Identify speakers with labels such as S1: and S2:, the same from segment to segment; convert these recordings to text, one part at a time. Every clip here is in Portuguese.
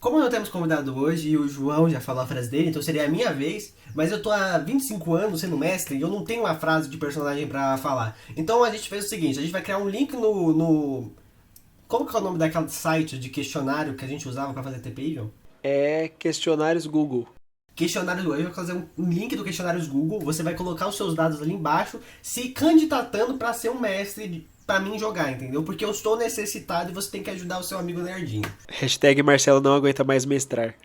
S1: Como não temos convidado hoje e o João já falou a frase dele, então seria a minha vez, mas eu tô há 25 anos sendo mestre e eu não tenho uma frase de personagem pra falar. Então a gente fez o seguinte, a gente vai criar um link no. Como que é o nome daquele site de questionário que a gente usava pra fazer TPI, João?
S2: É questionários Google.
S1: Questionário Google, vai fazer um link do questionários Google, você vai colocar os seus dados ali embaixo, se candidatando pra ser um mestre pra mim jogar, entendeu? Porque eu estou necessitado e você tem que ajudar o seu amigo nerdinho.
S2: Hashtag Marcelo não aguenta mais mestrar.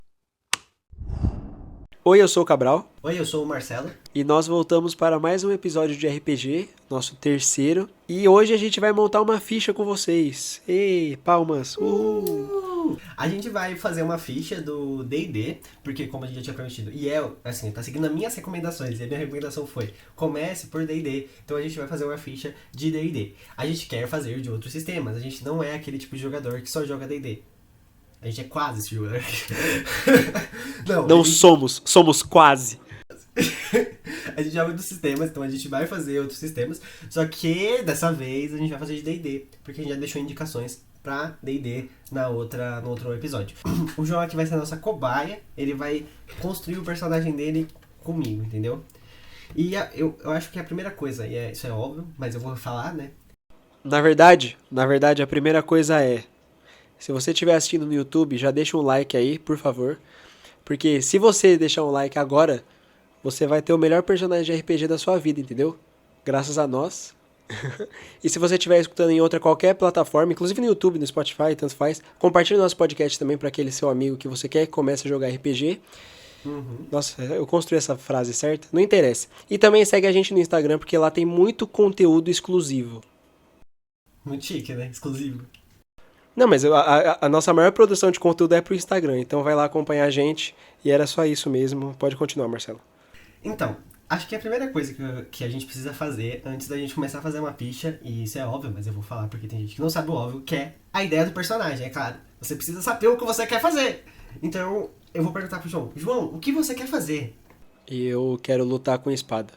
S2: Oi, eu sou o Cabral.
S1: Oi, eu sou o Marcelo.
S2: E nós voltamos para mais um episódio de RPG, nosso terceiro. E hoje a gente vai montar uma ficha com vocês. Ei, palmas!
S1: A gente vai fazer uma ficha do D&D, porque como a gente já tinha prometido, e é, assim, tá seguindo as minhas recomendações, e a minha recomendação foi, comece por D&D, então a gente vai fazer uma ficha de D&D. A gente quer fazer de outros sistemas, a gente não é aquele tipo de jogador que só joga D&D. A gente é quase esse jogador. Não, a
S2: Não
S1: gente,
S2: somos quase.
S1: a gente joga dos sistemas, então a gente vai fazer outros sistemas, só que dessa vez a gente vai fazer de D&D, porque a gente já deixou indicações pra D&D no outro episódio. O João aqui vai ser a nossa cobaia, ele vai construir o personagem dele comigo, entendeu? E eu acho que a primeira coisa, isso é óbvio, mas eu vou falar, né?
S2: Na verdade, a primeira coisa é, se você estiver assistindo no YouTube, já deixa um like aí, por favor. Porque se você deixar um like agora, você vai ter o melhor personagem de RPG da sua vida, entendeu? Graças a nós. E se você estiver escutando em outra qualquer plataforma, inclusive no YouTube, no Spotify, tanto faz, compartilhe nosso podcast também para aquele seu amigo que você quer que comece a jogar RPG.
S1: Uhum.
S2: Nossa, eu construí essa frase certa? Não interessa. E também segue a gente no Instagram, porque lá tem muito conteúdo exclusivo.
S1: Muito chique, né? Exclusivo.
S2: Não, mas a nossa maior produção de conteúdo é pro Instagram, então vai lá acompanhar a gente. E era só isso mesmo. Pode continuar, Marcelo.
S1: Então, acho que a primeira coisa que a gente precisa fazer antes da gente começar a fazer uma ficha, e isso é óbvio, mas eu vou falar porque tem gente que não sabe o óbvio, que é a ideia do personagem, é claro. Você precisa saber o que você quer fazer. Então, eu vou perguntar pro João, João, o que você quer fazer?
S2: E eu quero lutar com espada.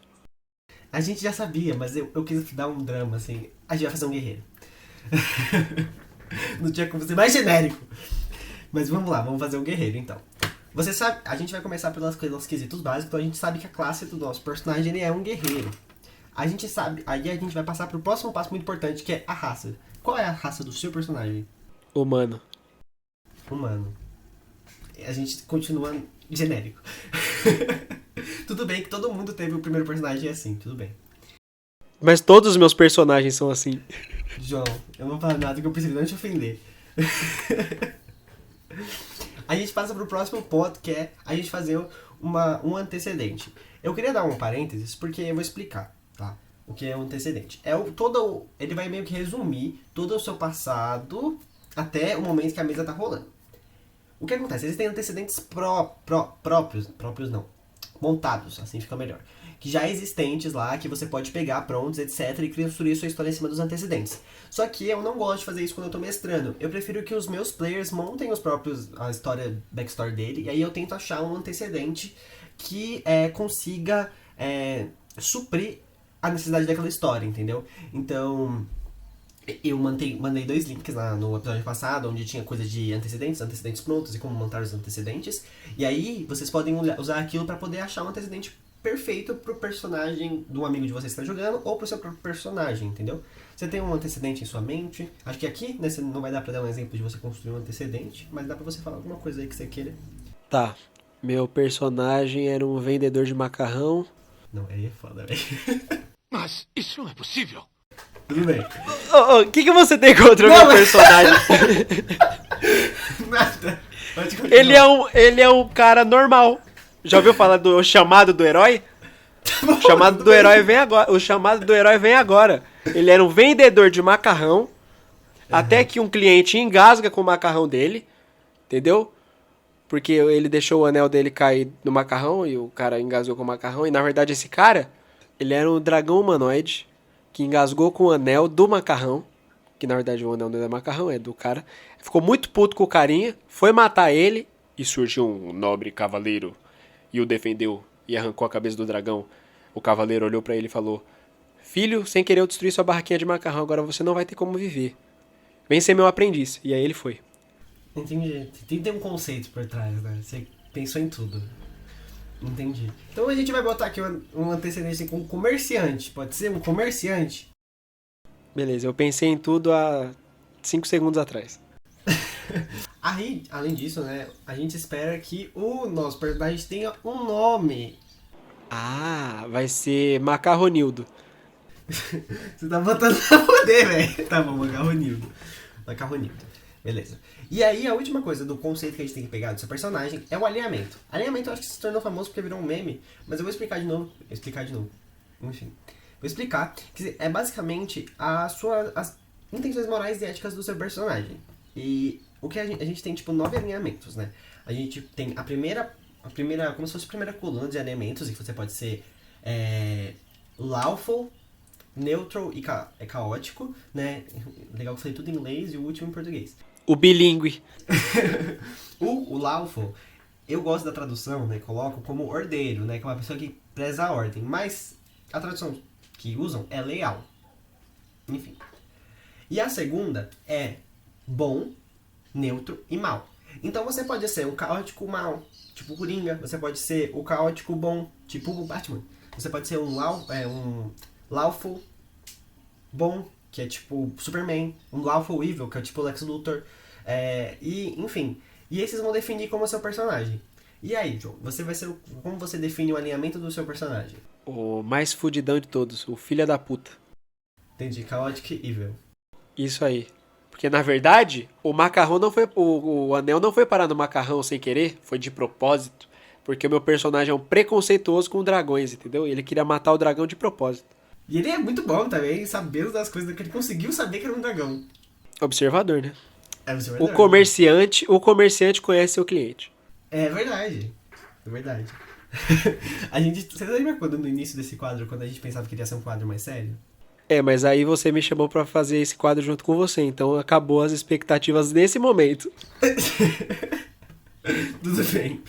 S1: A gente já sabia, mas eu quis dar um drama, assim. A gente vai fazer um guerreiro. Não tinha como ser mais genérico. Mas vamos lá, vamos fazer um guerreiro então. Você sabe, a gente vai começar pelos quesitos básicos, então a gente sabe que a classe do nosso personagem ele é um guerreiro. A gente sabe, aí a gente vai passar pro próximo passo muito importante, que é a raça. Qual é a raça do seu personagem?
S2: Humano.
S1: Humano. A gente continua genérico. Tudo bem que todo mundo teve o primeiro personagem assim, tudo bem.
S2: Mas todos os meus personagens são assim.
S1: João, eu não falo nada que eu preciso não te ofender. A gente passa pro próximo ponto, que é a gente fazer um antecedente. Eu queria dar um parênteses, porque eu vou explicar, tá? O que é um antecedente. Ele vai meio que resumir todo o seu passado até o momento que a mesa tá rolando. O que acontece? Existem antecedentes próprios não, montados, assim fica melhor. Que já existentes lá, que você pode pegar prontos, etc. e construir sua história em cima dos antecedentes. Só que eu não gosto de fazer isso quando eu tô mestrando. Eu prefiro que os meus players montem a história, backstory dele, e aí eu tento achar um antecedente que consiga suprir a necessidade daquela história, entendeu? Então, eu mandei 2 links lá no episódio passado, onde tinha coisa de antecedentes prontos e como montar os antecedentes. E aí, vocês podem usar aquilo para poder achar um antecedente perfeito pro personagem do amigo de vocês que está jogando ou pro seu próprio personagem, entendeu? Você tem um antecedente em sua mente. Acho que aqui, né, não vai dar pra dar um exemplo de você construir um antecedente, mas dá pra você falar alguma coisa aí que você queira.
S2: Tá. Meu personagem era um vendedor de macarrão.
S1: Não, aí é foda, velho.
S3: Mas isso não é possível.
S1: Tudo bem.
S2: O que você tem contra o
S1: Não,
S2: meu
S1: mas-
S2: personagem?
S1: Nada. Pode continuar.
S2: Ele é um cara normal. Já ouviu falar do chamado do herói? O chamado do herói vem agora. O chamado do herói vem agora. Ele era um vendedor de macarrão. Até que um cliente engasga com o macarrão dele. Entendeu? Porque ele deixou o anel dele cair no macarrão e o cara engasgou com o macarrão. E na verdade esse cara, ele era um dragão humanoide que engasgou com o anel do macarrão. Que na verdade o anel não é do macarrão, é do cara. Ficou muito puto com o carinha, foi matar ele. E surgiu um nobre cavaleiro e o defendeu e arrancou a cabeça do dragão. O cavaleiro olhou pra ele e falou: Filho, sem querer eu destruí sua barraquinha de macarrão, agora você não vai ter como viver. Vem ser meu aprendiz. E aí ele foi.
S1: Entendi. Tem que ter um conceito por trás, né? Você pensou em tudo. Entendi. Então a gente vai botar aqui um antecedente com comerciante. Pode ser um comerciante?
S2: Beleza, eu pensei em tudo há 5 segundos atrás.
S1: Aí, além disso, né? A gente espera que o nosso personagem tenha um nome.
S2: Ah, vai ser Macarronildo.
S1: Você tá botando pra poder, velho. Tá bom, Macarronildo. Macarronildo. Beleza. E aí, a última coisa do conceito que a gente tem que pegar do seu personagem é o alinhamento. Alinhamento eu acho que se tornou famoso porque virou um meme, mas eu vou explicar de novo. Enfim. Vou explicar que é basicamente as intenções morais e éticas do seu personagem. E o que a gente tem, tipo, 9 alinhamentos, né? A gente tem a primeira, como se fosse a primeira coluna de alinhamentos, e que você pode ser lawful, neutral e caótico, né? Legal que eu falei tudo em inglês e o último em português.
S2: O bilíngue.
S1: O lawful, eu gosto da tradução, né? Coloco como ordeiro, né? Que é uma pessoa que preza a ordem. Mas a tradução que usam é leal. Enfim. E a segunda é bom, neutro e mal. Então você pode ser um caótico mal, tipo o Coringa. Você pode ser o caótico bom, tipo o Batman. Você pode ser um lawful bom, que é tipo Superman. Um lawful evil, que é tipo Lex Luthor. Enfim. E esses vão definir como é o seu personagem. E aí, João, você vai ser como você define o alinhamento do seu personagem?
S2: O mais fudidão de todos, o filho da puta.
S1: Entendi, chaotic evil.
S2: Isso aí. Porque, na verdade, o macarrão não foi... O anel não foi parar no macarrão sem querer, foi de propósito. Porque o meu personagem é um preconceituoso com dragões, entendeu? E ele queria matar o dragão de propósito.
S1: E ele é muito bom também, sabendo das coisas que ele conseguiu saber que era um dragão.
S2: Observador, né?
S1: Você
S2: O comerciante conhece seu cliente.
S1: É verdade. É verdade. Você lembra quando no início desse quadro, quando a gente pensava que iria ser um quadro mais sério?
S2: Mas aí você me chamou pra fazer esse quadro junto com você, então acabou as expectativas nesse momento.
S1: Tudo bem.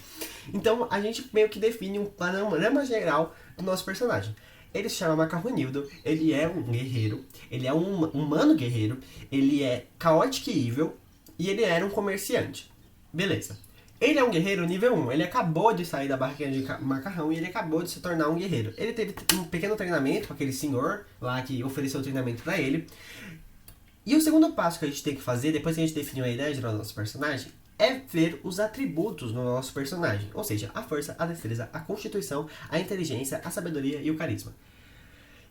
S1: Então a gente meio que define um panorama geral do nosso personagem. Ele se chama Macarronildo, ele é um guerreiro, ele é um humano guerreiro, ele é chaotic evil e ele era um comerciante. Beleza. Ele é um guerreiro nível 1, ele acabou de sair da barraquinha de macarrão e ele acabou de se tornar um guerreiro. Ele teve um pequeno treinamento com aquele senhor lá que ofereceu o treinamento pra ele. E o segundo passo que a gente tem que fazer, depois que a gente definiu a ideia geral do nosso personagem, é ver os atributos do nosso personagem. Ou seja, a força, a destreza, a constituição, a inteligência, a sabedoria e o carisma.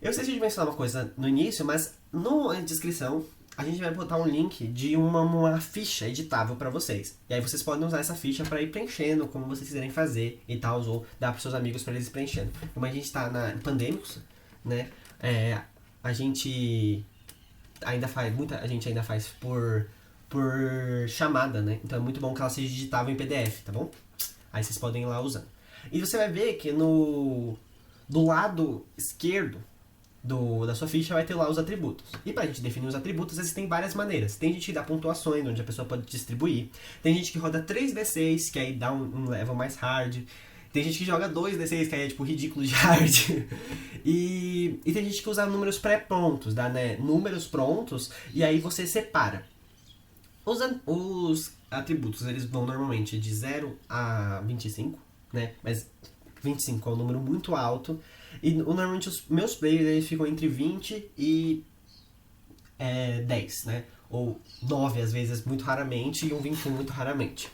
S1: Eu esqueci de mencionar uma coisa no início, mas na descrição a gente vai botar um link de uma ficha editável para vocês. E aí vocês podem usar essa ficha para ir preenchendo como vocês quiserem fazer e tal, ou dar para seus amigos para eles ir preenchendo. Como a gente está pandêmicos, né? A gente ainda faz por chamada, né? Então é muito bom que ela seja digitável em PDF, tá bom? Aí vocês podem ir lá usando. E você vai ver que do lado esquerdo da sua ficha vai ter lá os atributos. E pra gente definir os atributos, existem várias maneiras. Tem gente que dá pontuações, onde a pessoa pode distribuir. Tem gente que roda 3d6, que aí dá um level mais hard. Tem gente que joga 2d6, que aí é tipo ridículo de hard. E tem gente que usa números pré-prontos, dá, né? Números prontos, e aí você separa. Os atributos, eles vão normalmente de 0 a 25, né? Mas 25 é um número muito alto. E normalmente os meus players eles ficam entre 20 e 10, né? Ou 9 às vezes, muito raramente, e um 21 muito raramente.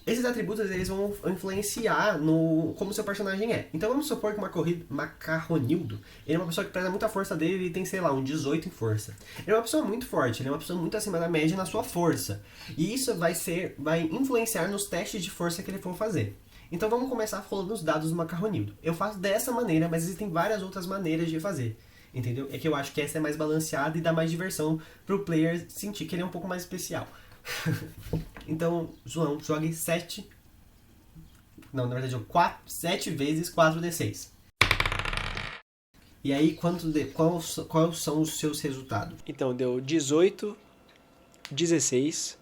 S1: Esses atributos eles vão influenciar no como seu personagem é. Então vamos supor que o Macarronildo, ele é uma pessoa que preza muito a força dele e tem, sei lá, um 18 em força. Ele é uma pessoa muito forte, ele é uma pessoa muito acima da média na sua força. E isso vai influenciar nos testes de força que ele for fazer. Então vamos começar falando dos dados do Macarronildo. Eu faço dessa maneira, mas existem várias outras maneiras de fazer. Entendeu? É que eu acho que essa é mais balanceada e dá mais diversão pro player sentir que ele é um pouco mais especial. Então, João, jogue 7. Não, na verdade, 7 vezes 4d6. E aí, quais são os seus resultados?
S2: Então, deu 18, 16,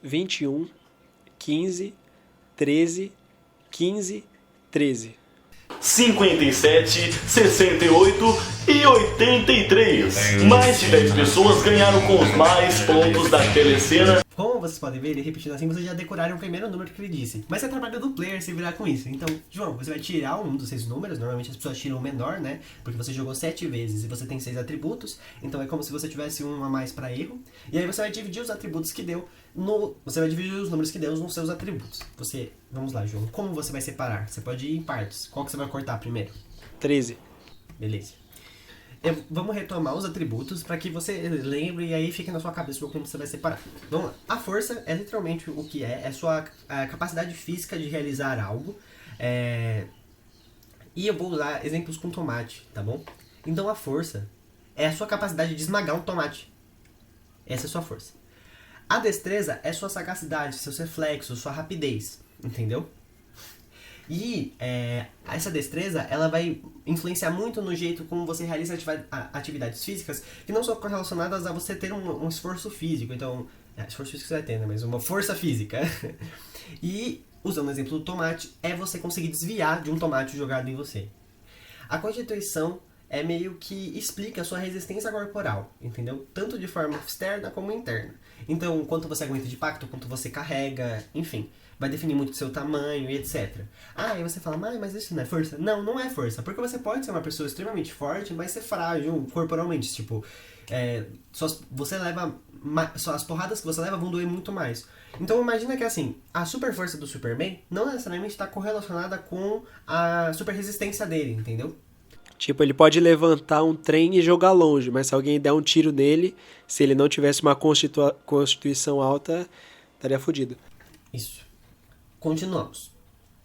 S2: 21, 15, 13, 15, 13.
S4: 57, 68 e 83. Mais de 10 pessoas ganharam com os mais pontos da telecena.
S1: Como vocês podem ver, ele repetindo assim, vocês já decoraram o primeiro número que ele disse. Mas é trabalho do player se virar com isso. Então, João, você vai tirar um dos 6 números. Normalmente as pessoas tiram o menor, né? Porque você jogou 7 vezes e você tem 6 atributos. Então é como se você tivesse um a mais pra erro. E aí você vai dividir os atributos que deu no... Você vai dividir os números que deu nos seus atributos. Vamos lá, João. Como você vai separar? Você pode ir em partes. Qual que você vai cortar primeiro?
S2: 13.
S1: Beleza. Vamos retomar os atributos para que você lembre e aí fique na sua cabeça como você vai separar. Vamos lá. A força é literalmente o que é a capacidade física de realizar algo. E eu vou usar exemplos com tomate, tá bom? Então a força é a sua capacidade de esmagar um tomate. Essa é a sua força. A destreza é sua sagacidade, seus reflexos, sua rapidez, entendeu? E essa destreza, ela vai influenciar muito no jeito como você realiza atividades físicas que não são correlacionadas a você ter um esforço físico. Então, esforço físico você vai ter, né? Mas uma força física. E, usando o exemplo do tomate, é você conseguir desviar de um tomate jogado em você. A constituição é meio que explica a sua resistência corporal, entendeu? Tanto de forma externa como interna. Então, quanto você aguenta de impacto, quanto você carrega, enfim. Vai definir muito o seu tamanho e etc. Aí você fala, mas isso não é força? Não, não é força. Porque você pode ser uma pessoa extremamente forte, mas ser frágil corporalmente. Tipo, as porradas que você leva vão doer muito mais. Então imagina que assim, a super força do Superman não necessariamente está correlacionada com a super resistência dele, entendeu?
S2: Tipo, ele pode levantar um trem e jogar longe, mas se alguém der um tiro nele, se ele não tivesse uma constituição alta, estaria fudido.
S1: Isso. Continuamos.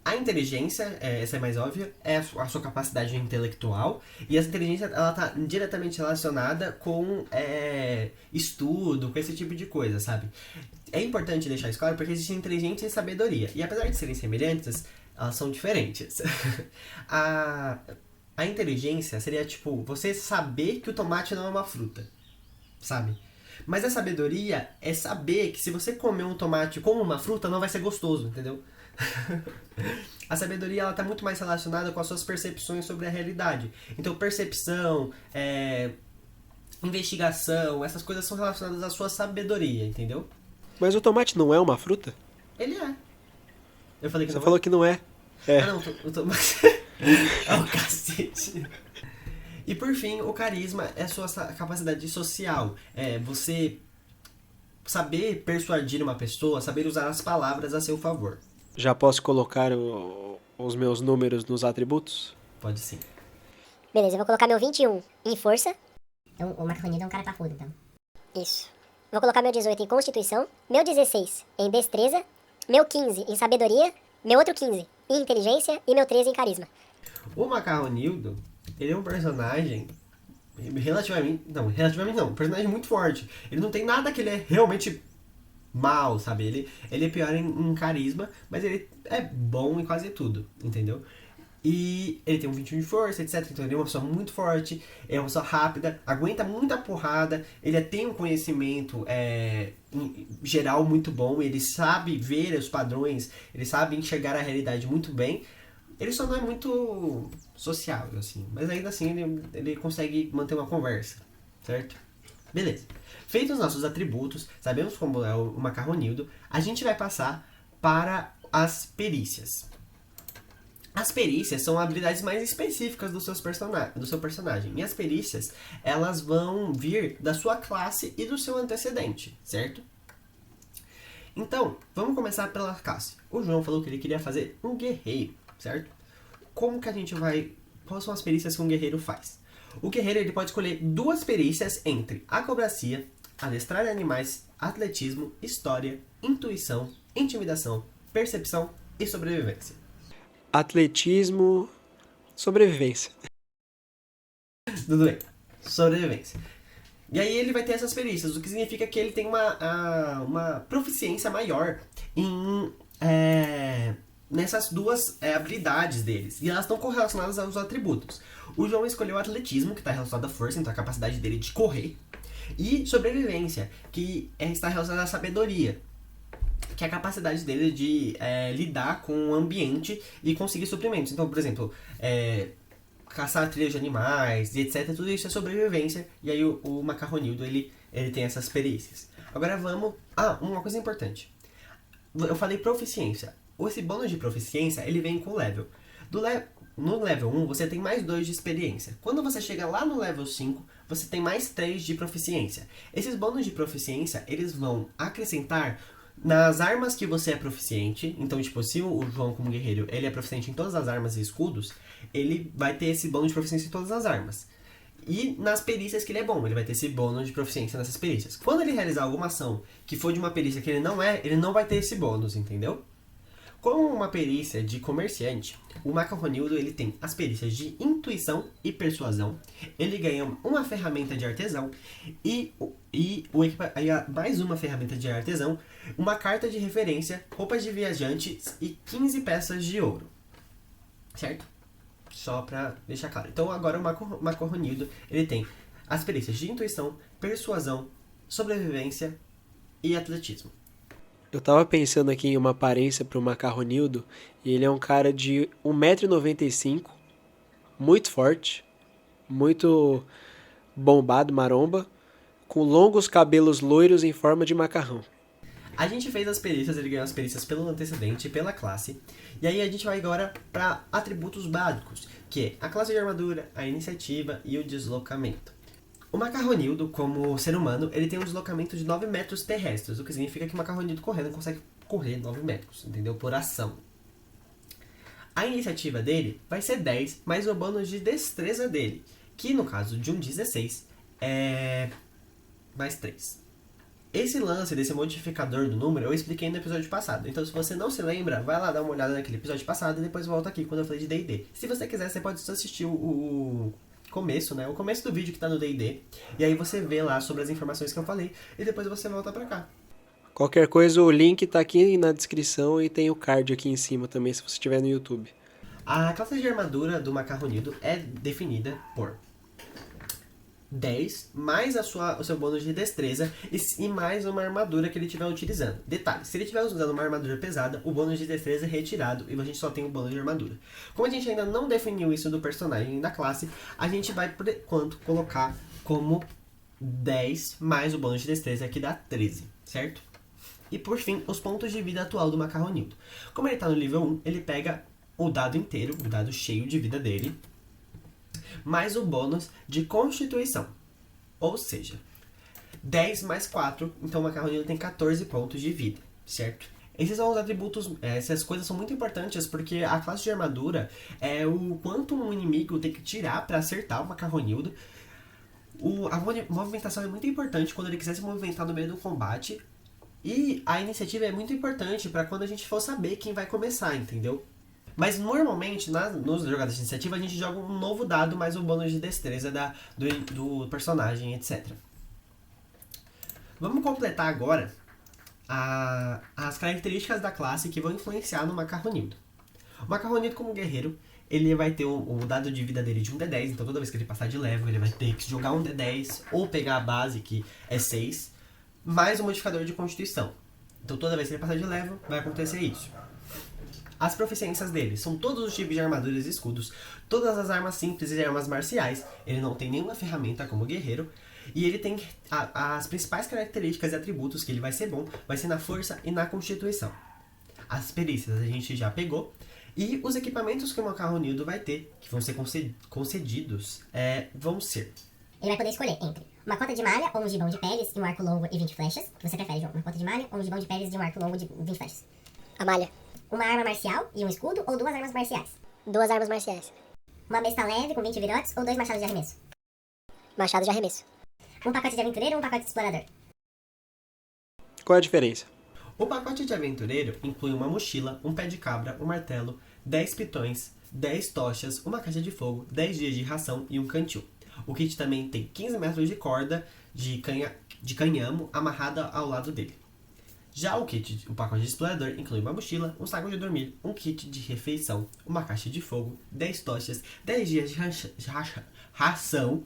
S1: A inteligência, essa é mais óbvia, é a sua capacidade intelectual. E essa inteligência ela está diretamente relacionada com estudo, com esse tipo de coisa, sabe? É importante deixar isso claro porque existe inteligência e sabedoria. E apesar de serem semelhantes, elas são diferentes. A inteligência seria tipo, você saber que o tomate não é uma fruta, sabe? Mas a sabedoria é saber que se você comer um tomate como uma fruta, não vai ser gostoso, entendeu? A sabedoria ela tá muito mais relacionada com as suas percepções sobre a realidade. Então, percepção, investigação, essas coisas são relacionadas à sua sabedoria, entendeu?
S2: Mas o tomate não é uma fruta?
S1: Ele é. Eu falei que
S2: Você
S1: não
S2: falou
S1: é?
S2: que não é.
S1: Ah, não, o tomate... é o cacete. E por fim, o carisma é a sua capacidade social. É você saber persuadir uma pessoa, saber usar as palavras a seu favor.
S2: Já posso colocar os meus números nos atributos?
S1: Pode sim.
S5: Beleza, eu vou colocar meu 21 em força.
S6: Então o Macarronido é um cara parrudo, então.
S5: Isso. Vou colocar meu 18 em constituição, meu 16 em destreza, meu 15 em sabedoria, meu outro 15 em inteligência e meu 13 em carisma.
S1: O Macarronildo, ele é um personagem relativamente não, um personagem muito forte. Ele não tem nada que ele é realmente mal, sabe? Ele é pior em carisma, mas ele é bom em quase tudo, entendeu? E ele tem um 21 de força, etc. Então ele é uma pessoa muito forte, é uma pessoa rápida, aguenta muita porrada, ele tem um conhecimento em geral muito bom, ele sabe ver os padrões, ele sabe enxergar a realidade muito bem. Ele só não é muito sociável, assim. Mas ainda assim ele consegue manter uma conversa, certo? Beleza. Feitos os nossos atributos, sabemos como é o Macarronildo, a gente vai passar para as perícias. As perícias são habilidades mais específicas do seu personagem. E as perícias, elas vão vir da sua classe e do seu antecedente, certo? Então, vamos começar pela classe. O João falou que ele queria fazer um guerreiro, certo? Como que a gente vai... Quais são as perícias que um guerreiro faz? O guerreiro ele pode escolher 2 perícias entre acrobacia, adestrar animais, atletismo, história, intuição, intimidação, percepção e sobrevivência.
S2: Atletismo, sobrevivência.
S1: Tudo bem. Sobrevivência. E aí ele vai ter essas perícias, o que significa que ele tem uma proficiência maior nessas 2 habilidades deles. E elas estão correlacionadas aos atributos. O João escolheu atletismo, que está relacionado à força, então a capacidade dele de correr. E sobrevivência, que está relacionada à sabedoria, que é a capacidade dele de lidar com o ambiente e conseguir suprimentos. Então, por exemplo, caçar trilhas de animais e etc. Tudo isso é sobrevivência. E aí o Macarronildo, ele ele tem essas perícias. Agora vamos... uma coisa importante. Eu falei proficiência. Esse bônus de proficiência, ele vem com level. No level 1, você tem mais 2 de experiência. Quando você chega lá no level 5, você tem mais 3 de proficiência. Esses bônus de proficiência, eles vão acrescentar nas armas que você é proficiente. Então, tipo, se o João, como guerreiro, ele é proficiente em todas as armas e escudos, ele vai ter esse bônus de proficiência em todas as armas. E nas perícias que ele é bom, ele vai ter esse bônus de proficiência nessas perícias. Quando ele realizar alguma ação que for de uma perícia que ele não vai ter esse bônus, entendeu? Com uma perícia de comerciante, o Macarronildo ele tem as perícias de intuição e persuasão. Ele ganha uma ferramenta de artesão e mais uma ferramenta de artesão, uma carta de referência, roupas de viajantes e 15 peças de ouro. Certo? Só pra deixar claro. Então agora o Macarronildo ele tem as perícias de intuição, persuasão, sobrevivência e atletismo.
S2: Eu tava pensando aqui em uma aparência pro Macarronildo, e ele é um cara de 1,95 m, muito forte, muito bombado, maromba, com longos cabelos loiros em forma de macarrão.
S1: A gente fez as perícias, ele ganhou as perícias pelo antecedente e pela classe. E aí a gente vai agora para atributos básicos, que é a classe de armadura, a iniciativa e o deslocamento. O Macarronildo, como ser humano, ele tem um deslocamento de 9 metros terrestres, o que significa que o Macarronildo correndo consegue correr 9 metros, entendeu? Por ação. A iniciativa dele vai ser 10, mais o bônus de destreza dele, que no caso de um 16 é mais 3. Esse lance desse modificador do número eu expliquei no episódio passado. Então se você não se lembra, vai lá dar uma olhada naquele episódio passado e depois volta aqui quando eu falei de D&D. Se você quiser, você pode só assistir o começo, né? O começo do vídeo que tá no D&D. E aí você vê lá sobre as informações que eu falei e depois você volta pra cá.
S2: Qualquer coisa, o link tá aqui na descrição e tem o card aqui em cima também, se você estiver no YouTube.
S1: A classe de armadura do Macarronildo é definida por 10 mais o seu bônus de destreza e mais uma armadura que ele estiver utilizando. Detalhe, se ele estiver usando uma armadura pesada, o bônus de destreza é retirado e a gente só tem o bônus de armadura. Como a gente ainda não definiu isso do personagem da classe, a gente vai, por enquanto, colocar como 10 mais o bônus de destreza, que dá 13, certo? E por fim, os pontos de vida atual do Macarronildo. Como ele está no nível 1, ele pega o dado inteiro, o dado cheio de vida dele, mais o bônus de constituição. Ou seja, 10 mais 4, então o Macarronildo tem 14 pontos de vida, certo? Esses são os atributos, essas coisas são muito importantes porque a classe de armadura é o quanto um inimigo tem que tirar para acertar o Macarronildo. A movimentação é muito importante quando ele quiser se movimentar no meio do combate. E a iniciativa é muito importante para quando a gente for saber quem vai começar, entendeu? Mas normalmente, nos jogadas de iniciativa, a gente joga um novo dado mais um bônus de destreza do personagem, etc. Vamos completar agora as características da classe que vão influenciar no Macarronildo. O Macarronildo, como guerreiro, ele vai ter o dado de vida dele de um D10, então toda vez que ele passar de level, ele vai ter que jogar um D10 ou pegar a base, que é 6, mais o modificador de constituição. Então toda vez que ele passar de level, vai acontecer isso. As proficiências dele são todos os tipos de armaduras e escudos, todas as armas simples e armas marciais. Ele não tem nenhuma ferramenta como guerreiro. E ele tem as principais características e atributos que ele vai ser bom, vai ser na força e na constituição. As perícias a gente já pegou. E os equipamentos que o Macarronildo vai ter, que vão ser concedidos, vão ser...
S6: Ele vai poder escolher entre uma cota de malha ou um gibão de peles e um arco longo e 20 flechas. O que você prefere, João? Uma cota de malha ou um gibão de peles e um arco longo de 20 flechas?
S5: A malha.
S6: Uma arma marcial e um escudo ou 2 armas marciais?
S5: 2 armas marciais.
S6: Uma besta leve com 20 virotes ou 2 machados de arremesso?
S5: Machado de arremesso.
S6: Um pacote de aventureiro ou um pacote de explorador?
S2: Qual é a diferença?
S1: O pacote de aventureiro inclui uma mochila, um pé de cabra, um martelo, 10 pitões, 10 tochas, uma caixa de fogo, 10 dias de ração e um cantil. O kit também tem 15 metros de corda de canhamo amarrada ao lado dele. Já o pacote de explorador inclui uma mochila, um saco de dormir, um kit de refeição, uma caixa de fogo, 10 tochas, 10 dias de ração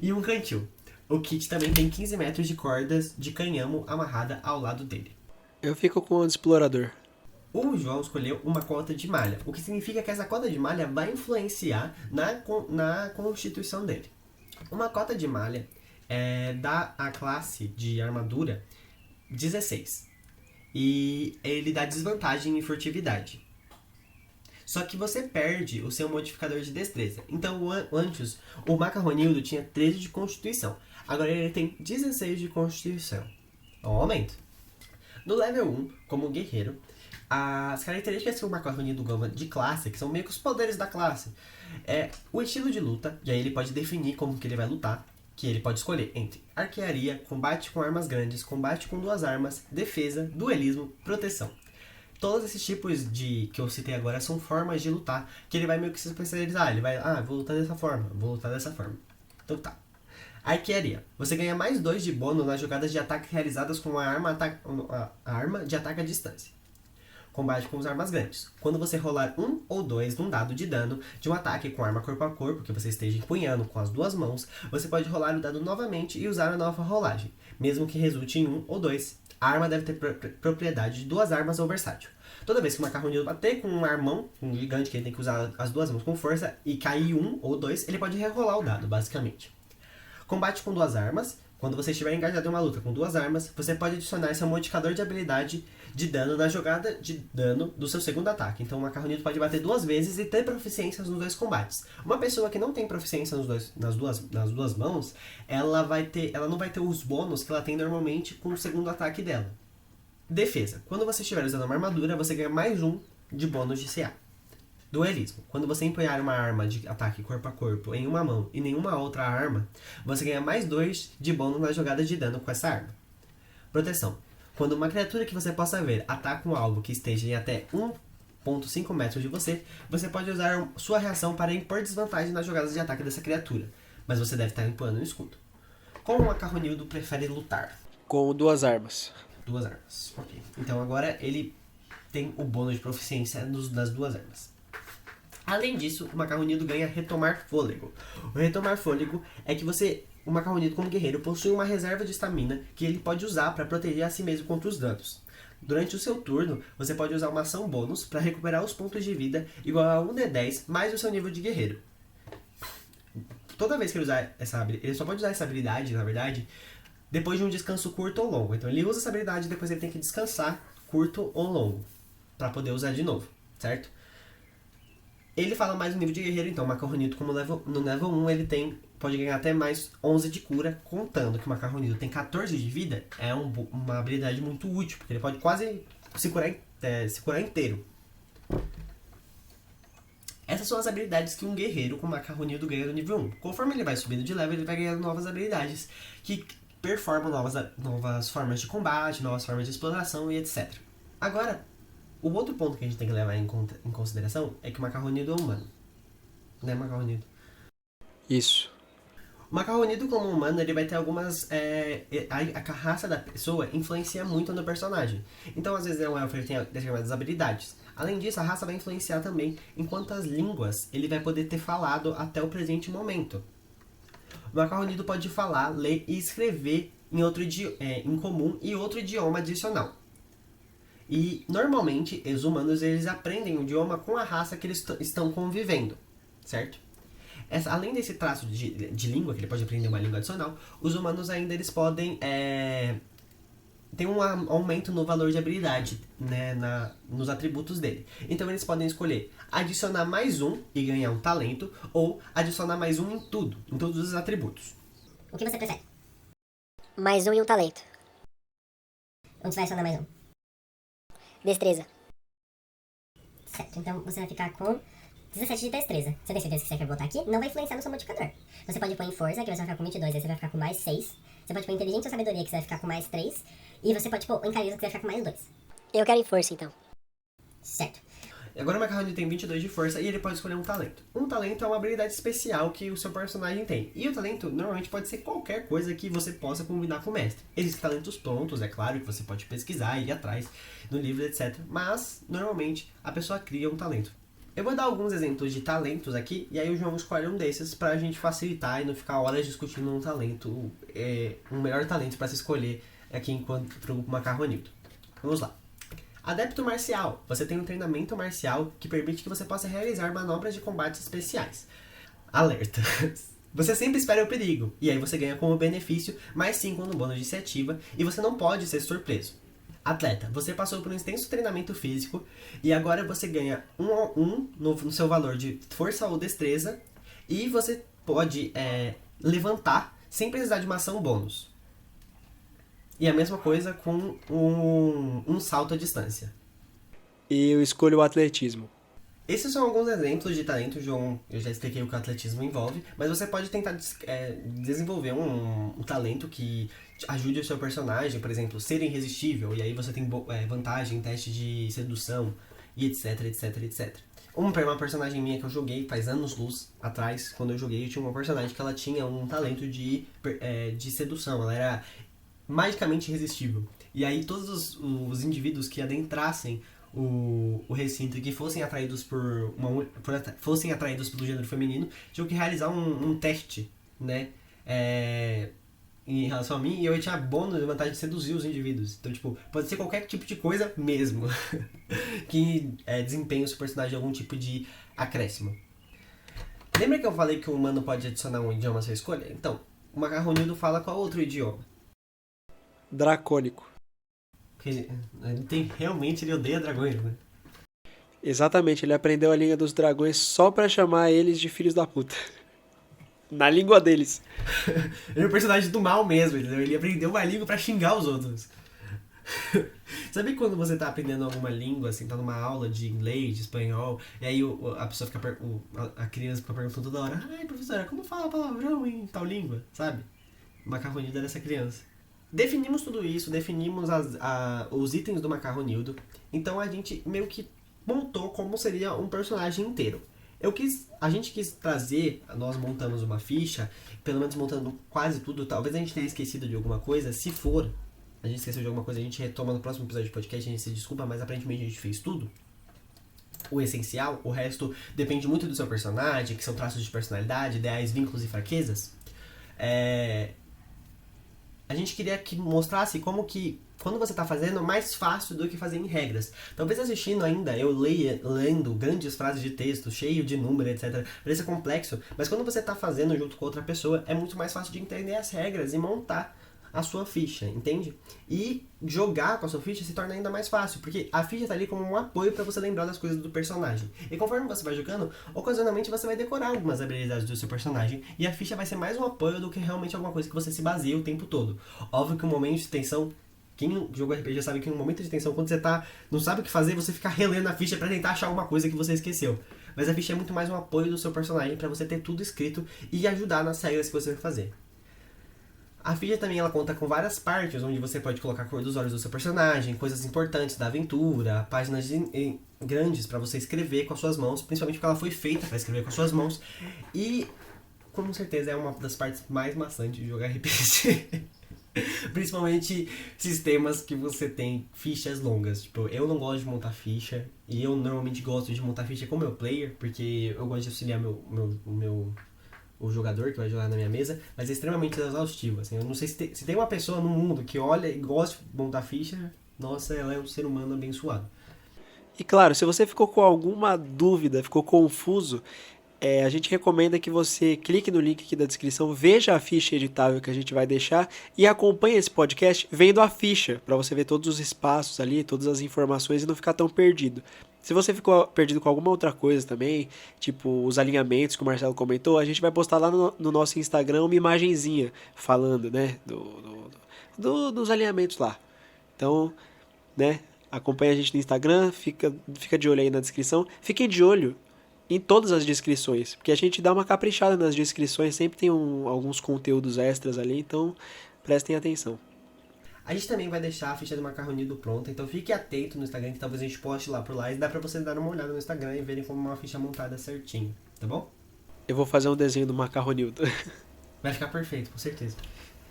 S1: e um cantil. O kit também tem 15 metros de cordas de canhamo amarrada ao lado dele.
S2: Eu fico com o de explorador.
S1: O João escolheu uma cota de malha, o que significa que essa cota de malha vai influenciar na constituição dele. Uma cota de malha, dá a classe de armadura 16. E ele dá desvantagem em furtividade. Só que você perde o seu modificador de destreza. Então, antes, o Macarronildo tinha 13 de constituição. Agora ele tem 16 de constituição. É um aumento. No level 1, como guerreiro, as características que o Macarronildo ganha de classe, que são meio que os poderes da classe, é o estilo de luta, e aí ele pode definir como que ele vai lutar, que ele pode escolher entre arquearia, combate com armas grandes, combate com 2 armas, defesa, duelismo, proteção. Todos esses tipos que eu citei agora são formas de lutar, que ele vai meio que se especializar. Ele vai, vou lutar dessa forma, vou lutar dessa forma. Então tá. Arquearia. Você ganha mais 2 de bônus nas jogadas de ataque realizadas com a arma de ataque à distância. Combate com as armas grandes. Quando você rolar 1 ou 2 num dado de dano de um ataque com arma corpo a corpo, que você esteja empunhando com as 2 mãos, você pode rolar o dado novamente e usar a nova rolagem, mesmo que resulte em 1 ou 2. A arma deve ter propriedade de 2 armas ou versátil. Toda vez que o Macarronildo bater com um armão, um gigante que ele tem que usar as 2 mãos com força, e cair 1 ou 2, ele pode rerolar o dado, basicamente. Combate com 2 armas. Quando você estiver engajado em uma luta com 2 armas, você pode adicionar seu modificador de habilidade de dano na jogada de dano do seu segundo ataque. Então o Macarronildo pode bater 2 vezes e ter proficiência nos 2 combates. Uma pessoa que não tem proficiência nas duas mãos, ela não vai ter os bônus que ela tem normalmente com o segundo ataque dela. Defesa. Quando você estiver usando uma armadura, você ganha mais 1 de bônus de CA. Duelismo. Quando você empunhar uma arma de ataque corpo a corpo em uma mão e nenhuma outra arma, você ganha mais 2 de bônus na jogada de dano com essa arma. Proteção. Quando uma criatura que você possa ver ataca um alvo que esteja em até 1,5 metros de você, você pode usar sua reação para impor desvantagem nas jogadas de ataque dessa criatura, mas você deve estar empunhando um escudo. Como o Macarronildo prefere lutar?
S2: Com 2 armas.
S1: 2 armas. Ok. Então agora ele tem o bônus de proficiência das 2 armas. Além disso, o Macarronildo ganha Retomar Fôlego. O Retomar Fôlego é que o Macarronildo como guerreiro possui uma reserva de estamina que ele pode usar para proteger a si mesmo contra os danos. Durante o seu turno, você pode usar uma ação bônus para recuperar os pontos de vida igual a 1d10 mais o seu nível de guerreiro. Toda vez que ele usar ele só pode usar essa habilidade, na verdade, depois de um descanso curto ou longo. Então ele usa essa habilidade e depois ele tem que descansar curto ou longo para poder usar de novo, certo? Ele fala mais no nível de guerreiro, então o Macarronildo, como no level 1, ele pode ganhar até mais 11 de cura, contando que o Macarronildo tem 14 de vida, é uma habilidade muito útil, porque ele pode quase se curar inteiro. Essas são as habilidades que um guerreiro com Macarronildo ganha no nível 1. Conforme ele vai subindo de level, ele vai ganhando novas habilidades, que performam novas formas de combate, novas formas de exploração e etc. Agora, o outro ponto que a gente tem que levar em consideração é que o Macarronildo é humano. Né, Macarronildo?
S2: Isso.
S1: O Macarronildo como humano, ele vai ter algumas... a raça da pessoa influencia muito no personagem. Então, às vezes, é um elfo, ele tem determinadas habilidades. Além disso, a raça vai influenciar também em quantas línguas ele vai poder ter falado até o presente momento. O Macarronildo pode falar, ler e escrever em comum e outro idioma adicional. E, normalmente, os humanos eles aprendem o idioma com a raça que eles estão convivendo, certo? Além desse traço de língua, que ele pode aprender uma língua adicional, os humanos ainda eles podem ter um aumento no valor de habilidade, né, nos atributos dele. Então, eles podem escolher adicionar mais 1 e ganhar um talento, ou adicionar mais 1 em todos os atributos.
S6: O que você prefere?
S5: Mais 1 e um talento.
S6: Onde você vai adicionar mais 1?
S5: Destreza.
S6: Certo, então você vai ficar com 17 de destreza. Você tem certeza que você quer botar aqui? Não vai influenciar no seu modificador. Você pode pôr em força, que você vai ficar com 22, aí você vai ficar com mais 6. Você pode pôr em inteligência ou sabedoria, que você vai ficar com mais 3. E você pode pôr em carisma, que você vai ficar com mais 2.
S5: Eu quero em força, então.
S6: Certo.
S1: Agora o Macarronildo tem 22 de força e ele pode escolher um talento. Um talento é uma habilidade especial que o seu personagem tem. E o talento normalmente pode ser qualquer coisa que você possa combinar com o mestre. Existem talentos prontos, é claro, que você pode pesquisar e ir atrás no livro, etc. Mas, normalmente, a pessoa cria um talento. Eu vou dar alguns exemplos de talentos aqui, e aí o João escolhe um desses pra gente facilitar e não ficar horas discutindo um talento, um melhor talento pra se escolher aqui pro Macarronildo. Vamos lá. Adepto marcial. Você tem um treinamento marcial que permite que você possa realizar manobras de combate especiais. Alerta. Você sempre espera o perigo, e aí você ganha como benefício mais 5 no bônus de iniciativa, e você não pode ser surpreso. Atleta, você passou por um extenso treinamento físico, e agora você ganha 1 no seu valor de força ou destreza, e você pode levantar sem precisar de uma ação bônus. E a mesma coisa com um salto à distância.
S2: E eu escolho o atletismo.
S1: Esses são alguns exemplos de talento, João. Eu já expliquei o que o atletismo envolve, mas você pode tentar desenvolver um talento que ajude o seu personagem, por exemplo, ser irresistível, e aí você tem vantagem em teste de sedução, e etc, etc, etc. Uma personagem minha que eu joguei faz anos-luz atrás, quando eu joguei, eu tinha uma personagem que ela tinha um talento de sedução, ela era magicamente irresistível. E aí todos os indivíduos que adentrassem o recinto e que fossem atraídos fossem atraídos pelo gênero feminino, tinham que realizar um teste, né? Em relação a mim, e eu tinha bônus de vantagem de seduzir os indivíduos. Então, tipo, pode ser qualquer tipo de coisa mesmo que desempenhe o seu personagem algum tipo de acréscimo. Lembra que eu falei que o humano pode adicionar um idioma à sua escolha? Então, o macarronildo fala qual outro idioma?
S2: Dracônico.
S1: Porque realmente ele odeia dragões, né?
S2: Exatamente, ele aprendeu a língua dos dragões só pra chamar eles de filhos da puta. Na língua deles.
S1: Ele é um personagem do mal mesmo, entendeu? Ele aprendeu uma língua pra xingar os outros. Sabe quando você tá aprendendo alguma língua, assim, tá numa aula de inglês, de espanhol, e aí a pessoa fica, a criança fica perguntando toda hora: ai, professora, como fala palavrão em tal língua? Sabe? O macarronildo era essa criança. Definimos tudo isso, definimos os itens do macarronildo, então a gente meio que montou como seria um personagem inteiro. A gente quis trazer, nós montamos uma ficha, pelo menos montando quase tudo, talvez a gente tenha esquecido de alguma coisa, se for, a gente esqueceu de alguma coisa, a gente retoma no próximo episódio de podcast, a gente se desculpa, mas aparentemente a gente fez tudo. O essencial, o resto depende muito do seu personagem, que são traços de personalidade, ideais, vínculos e fraquezas. A gente queria que mostrasse como que, quando você está fazendo, é mais fácil do que fazer em regras. Talvez assistindo ainda, eu lendo grandes frases de texto, cheio de número, etc. Pareça complexo, mas quando você está fazendo junto com outra pessoa, é muito mais fácil de entender as regras e montar a sua ficha, entende? E jogar com a sua ficha se torna ainda mais fácil, porque a ficha tá ali como um apoio para você lembrar das coisas do personagem. E conforme você vai jogando, ocasionalmente você vai decorar algumas habilidades do seu personagem, e a ficha vai ser mais um apoio do que realmente alguma coisa que você se baseia o tempo todo. Óbvio que um momento de tensão, quem joga RPG sabe que um momento de tensão, quando você não sabe o que fazer, você fica relendo a ficha para tentar achar alguma coisa que você esqueceu. Mas a ficha é muito mais um apoio do seu personagem para você ter tudo escrito e ajudar nas regras que você vai fazer. A ficha também ela conta com várias partes, onde você pode colocar a cor dos olhos do seu personagem, coisas importantes da aventura, páginas grandes para você escrever com as suas mãos, principalmente porque ela foi feita para escrever com as suas mãos. E, com certeza, é uma das partes mais maçantes de jogar RPG. Principalmente sistemas que você tem fichas longas. Tipo, eu não gosto de montar ficha, e eu normalmente gosto de montar ficha com o meu player, porque eu gosto de auxiliar o jogador que vai jogar na minha mesa, mas é extremamente exaustivo, assim. Eu não sei se tem uma pessoa no mundo que olha e gosta de montar ficha, nossa, ela é um ser humano abençoado.
S2: E claro, se você ficou com alguma dúvida, ficou confuso, a gente recomenda que você clique no link aqui da descrição, veja a ficha editável que a gente vai deixar e acompanhe esse podcast vendo a ficha, para você ver todos os espaços ali, todas as informações e não ficar tão perdido. Se você ficou perdido com alguma outra coisa também, tipo os alinhamentos que o Marcelo comentou, a gente vai postar lá no nosso Instagram uma imagenzinha falando, né, dos alinhamentos lá. Então, né, acompanha a gente no Instagram, fica de olho aí na descrição. Fiquem de olho em todas as descrições, porque a gente dá uma caprichada nas descrições, sempre tem alguns conteúdos extras ali, então prestem atenção.
S1: A gente também vai deixar a ficha do macarronildo pronta, então fique atento no Instagram, que talvez a gente poste lá por lá, e dá pra você dar uma olhada no Instagram e verem como uma ficha montada certinho, tá bom?
S2: Eu vou fazer um desenho do macarronildo.
S1: Vai ficar perfeito, com certeza.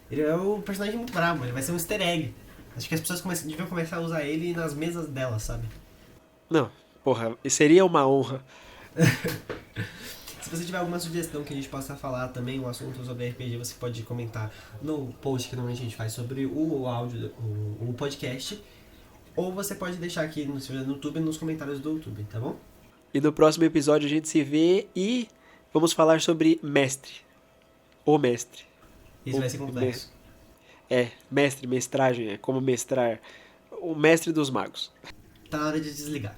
S1: Ele é um personagem muito bravo, ele vai ser um easter egg. Acho que as pessoas deviam começar a usar ele nas mesas delas, sabe?
S2: Não, porra, seria uma honra.
S1: Se você tiver alguma sugestão que a gente possa falar também, um assunto sobre RPG, você pode comentar no post que normalmente a gente faz sobre o áudio, o podcast, ou você pode deixar aqui no YouTube, nos comentários do YouTube, tá bom?
S2: E no próximo episódio a gente se vê e vamos falar sobre mestre. O mestre.
S1: Isso vai ser complexo.
S2: Mestre, mestragem, é como mestrar. O mestre dos magos.
S1: Tá na hora de desligar.